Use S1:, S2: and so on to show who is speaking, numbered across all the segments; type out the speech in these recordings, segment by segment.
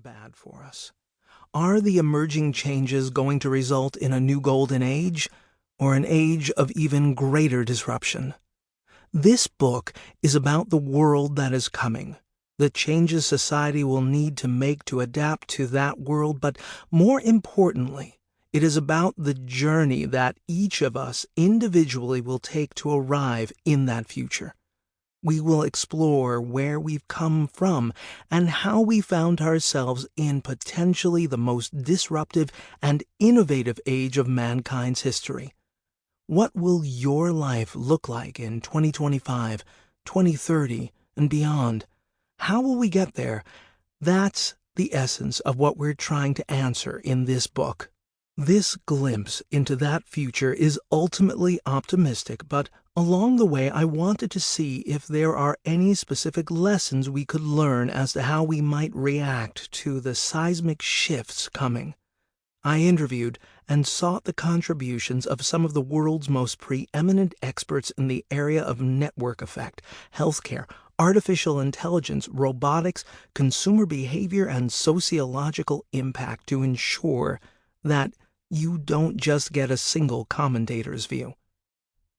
S1: bad for us? Are the emerging changes going to result in a new golden age, or an age of even greater disruption? This book is about the world that is coming, the changes society will need to make to adapt to that world, but more importantly, it is about the journey that each of us individually will take to arrive in that future. We will explore where we've come from and how we found ourselves in potentially the most disruptive and innovative age of mankind's history. What will your life look like in 2025, 2030, and beyond? How will we get there? That's the essence of what we're trying to answer in this book. This glimpse into that future is ultimately optimistic, but along the way I wanted to see if there are any specific lessons we could learn as to how we might react to the seismic shifts coming. I interviewed and sought the contributions of some of the world's most preeminent experts in the area of network effect, healthcare, artificial intelligence, robotics, consumer behavior, and sociological impact to ensure that you don't just get a single commentator's view.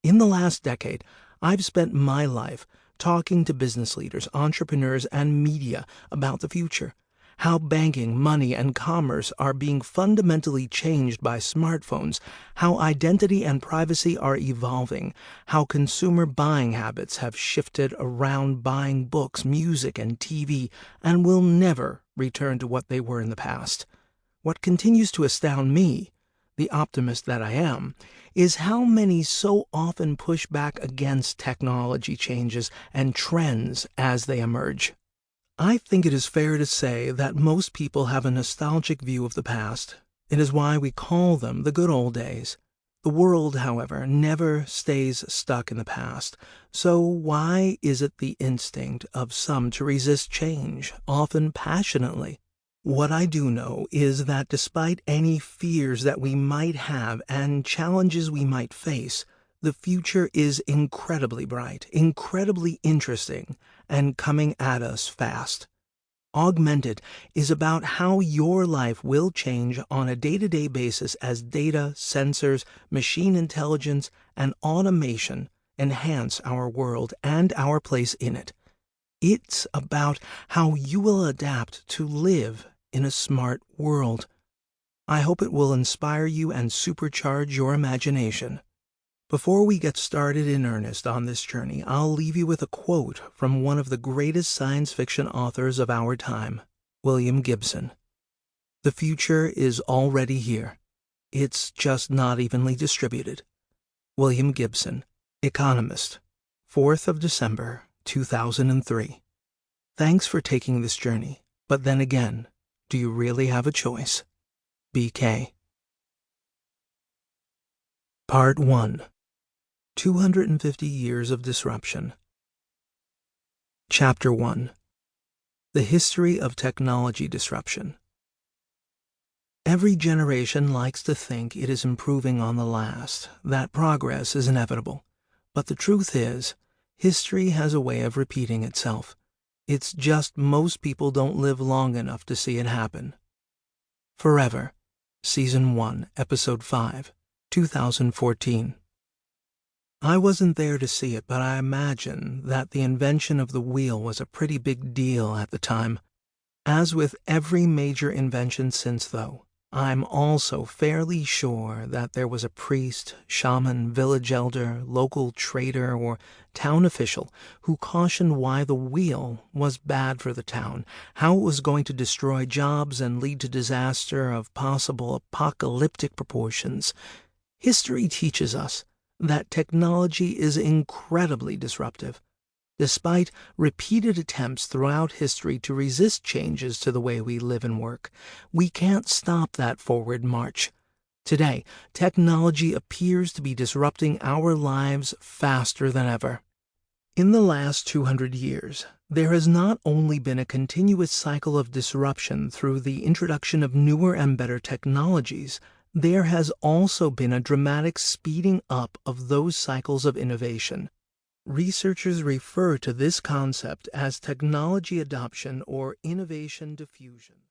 S1: In the last decade, I've spent my life talking to business leaders, entrepreneurs, and media about the future, how banking, money, and commerce are being fundamentally changed by smartphones, how identity and privacy are evolving, how consumer buying habits have shifted around buying books, music, and TV, and will never return to what they were in the past. What continues to astound me, the optimist that I am, is how many so often push back against technology changes and trends as they emerge. I think it is fair to say that most people have a nostalgic view of the past. It is why we call them the good old days. The world, however, never stays stuck in the past. So why is it the instinct of some to resist change, often passionately? What I do know is that despite any fears that we might have and challenges we might face, the future is incredibly bright, incredibly interesting, and coming at us fast. Augmented is about how your life will change on a day-to-day basis as data, sensors, machine intelligence, and automation enhance our world and our place in it. It's about how you will adapt to live in a smart world. I hope it will inspire you and supercharge your imagination. Before we get started in earnest on this journey, I'll leave you with a quote from one of the greatest science fiction authors of our time, William Gibson. "The future is already here. It's just not evenly distributed." William Gibson, Economist, 4th of December, 2003. Thanks for taking this journey, but then again, do you really have a choice? BK. Part 1. 250 Years of Disruption. Chapter 1. The History of Technology Disruption. Every generation likes to think it is improving on the last, that progress is inevitable. But the truth is, history has a way of repeating itself. It's just most people don't live long enough to see it happen. Forever, Season 1, Episode 5, 2014. I wasn't there to see it, but I imagine that the invention of the wheel was a pretty big deal at the time. As with every major invention since, though, I'm also fairly sure that there was a priest, shaman, village elder, local trader, or town official who cautioned why the wheel was bad for the town, how it was going to destroy jobs and lead to disaster of possible apocalyptic proportions. History teaches us that technology is incredibly disruptive. Despite repeated attempts throughout history to resist changes to the way we live and work, we can't stop that forward march. Today, technology appears to be disrupting our lives faster than ever. In the last 200 years, there has not only been a continuous cycle of disruption through the introduction of newer and better technologies, there has also been a dramatic speeding up of those cycles of innovation. Researchers refer to this concept as technology adoption or innovation diffusion.